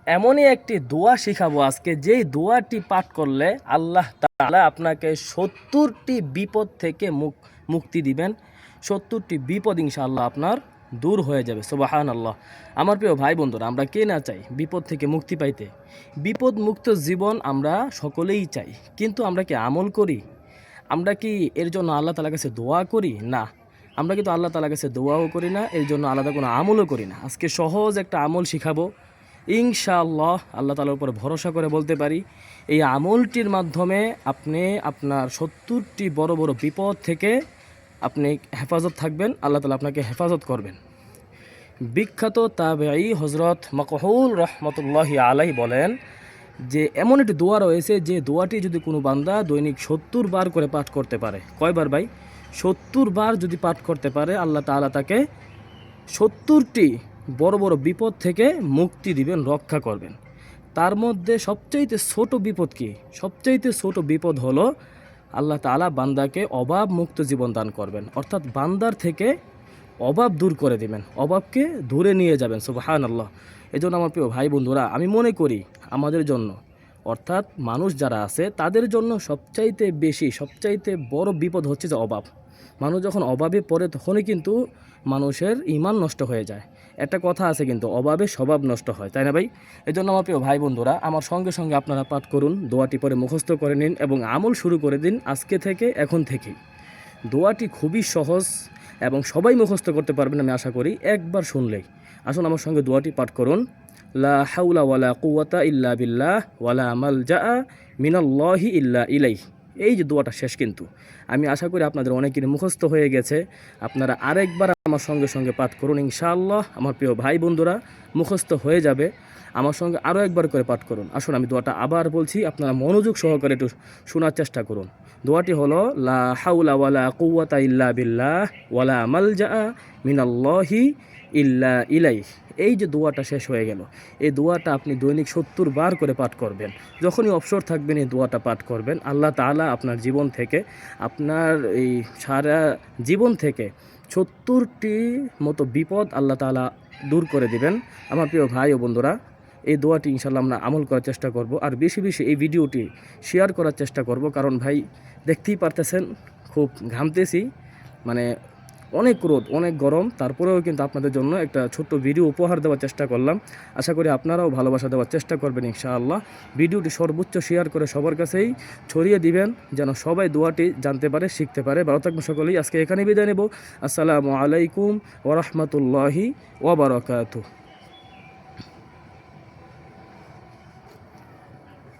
এমনই একটি দোয়া শিখাবো আজকে, যেই দোয়াটি পাঠ করলে আল্লাহ তাআলা আপনাকে ৭০টি বিপদ থেকে মুক্তি দিবেন। ৭০টি বিপদ ইনশাআল্লাহ আপনার দূর হয়ে যাবে। সুবহানাল্লাহ। আমার প্রিয় ভাই বন্ধুরা, আমরা কে না চাই বিপদ থেকে মুক্তি পাইতে? বিপদ মুক্ত জীবন আমরা সকলেই চাই, কিন্তু আমরা কি আমল করি? আমরা কি এর জন্য আল্লাহ তাআলার কাছে দোয়া করি? না, আমরা কিন্তু আল্লাহ তাআলার কাছে দোয়াও করি না, এর জন্য আলাদা কোনো আমলও করি না। আজকে সহজ একটা আমল শিখাবো ইনশাআল্লাহ। আল্লাহ তাআলার উপরে ভরসা করে বলতে পারি, এই আমলটির মাধ্যমে আপনি আপনার ৭০টি বড় বড় বিপদ থেকে আপনি হেফাজত থাকবেন, আল্লাহ তাআলা আপনাকে হেফাজত করবেন। বিখ্যাত তাবেঈ হযরত মাকহুল রহমতুল্লাহি আলাইহি বলেন যে এমন একটি দোয়া রয়েছে, যে দোয়াটি যদি কোনো বান্দা দৈনিক ৭০ বার করে পাঠ করতে পারে। কয়বার ভাই? ৭০ বার যদি পাঠ করতে পারে, আল্লাহ তাআলা তাকে ৭০টি বড় বড় বিপদ থেকে মুক্তি দিবেন, রক্ষা করবেন। তার মধ্যে সবচাইতে ছোট বিপদ কি? সবচাইতে ছোট বিপদ হলো আল্লাহ তাআলা বান্দাকে অভাব মুক্ত জীবন দান করবেন, অর্থাৎ বান্দার থেকে অভাব দূর করে দিবেন, অভাবকে দূরে নিয়ে যাবেন। সুবহানাল্লাহ। এই জন্য আমার প্রিয় ভাই বন্ধুরা, আমি মনে করি আমাদের জন্য, অর্থাৎ মানুষ যারা আছে তাদের জন্য সবচাইতে বেশি, সবচাইতে বড় বিপদ হচ্ছে যে অভাব। মানুষ যখন অভাবে পড়ে তখনই কিন্তু মানুষের ঈমান নষ্ট হয়ে যায়। একটা কথা আছে কিন্তু, অভাবে স্বভাব নষ্ট হয়, তাই না ভাই? এই জন্য আমার প্রিয় ভাই বন্ধুরা, আমার সঙ্গে সঙ্গে আপনারা পাঠ করুন, দোয়াটি পরে মুখস্থ করে নিন এবং আমল শুরু করে দিন আজকে থেকে, এখন থেকেই। দোয়াটি খুবই সহজ এবং সবাই মুখস্থ করতে পারবেন আমি আশা করি, একবার শুনলেই। আসুন আমার সঙ্গে দোয়াটি পাঠ করুন। লা হাওলা ওয়ালা কুওয়াতা ইল্লা বিল্লাহ ওয়ালা মালজাআ মিনাল্লাহি ইল্লা ইলাইহি। এই যে দোয়াটা শেষ, কিন্তু আমি আশা করি আপনাদের অনেকেরই মুখস্থ হয়ে গেছে। আপনারা আরেকবার আমার সঙ্গে সঙ্গে পাঠ করুন ইনশাআল্লাহ। আমার প্রিয় ভাই বন্ধুরা, মুখস্থ হয়ে যাবে। আমার সঙ্গে আরও একবার করে পাঠ করুন। আসুন আমি দোয়াটা আবার বলছি, আপনারা মনোযোগ সহকারে একটু শোনার চেষ্টা করুন। দোয়াটি হলো লা হাওলা ওয়ালা কুওয়াতা ইল্লা বিল্লাহ ওয়ালা মালজাআ মিনাল্লাহি ইল্লা ইলাইহি। এই যে দোয়াটা শেষ হয়ে গেল, এই দোয়াটা আপনি দৈনিক ৭০ বার করে পাঠ করবেন। যখনই অবসর থাকবেন এই দোয়াটা পাঠ করবেন। আল্লাহ তাআলা আপনার জীবন থেকে, আপনার এই সারা জীবন থেকে ৭০টি মতো বিপদ আল্লাহ তাআলা দূর করে দিবেন। আমার প্রিয় ভাই ও বন্ধুরা, এই দোয়াটি ইনশাআল্লাহ আমরা আমল করার চেষ্টা করব, আর বেশি বেশি এই ভিডিওটি শেয়ার করার চেষ্টা করব। কারণ ভাই দেখতেই পারতেছেন খুব ঘামতেছি, মানে অনেক রোদ, অনেক গরম, তারপরেও কিন্তু আপনাদের জন্য একটা ছোট্ট ভিডিও উপহার দেওয়ার চেষ্টা করলাম। আশা করি আপনারাও ভালোবাসা দেওয়ার চেষ্টা করবেন ইনশাআল্লাহ। ভিডিওটি সর্বোচ্চ শেয়ার করে সবার কাছেই ছড়িয়ে দিবেন, যেন সবাই দোয়াটি জানতে পারে, শিখতে পারে। ভালো থাকবেন সকলেই। আজকে এখানেই বিদায় নেব। আসসালামু আলাইকুম ওয়া রাহমাতুল্লাহি ওয়া বারাকাতুহু।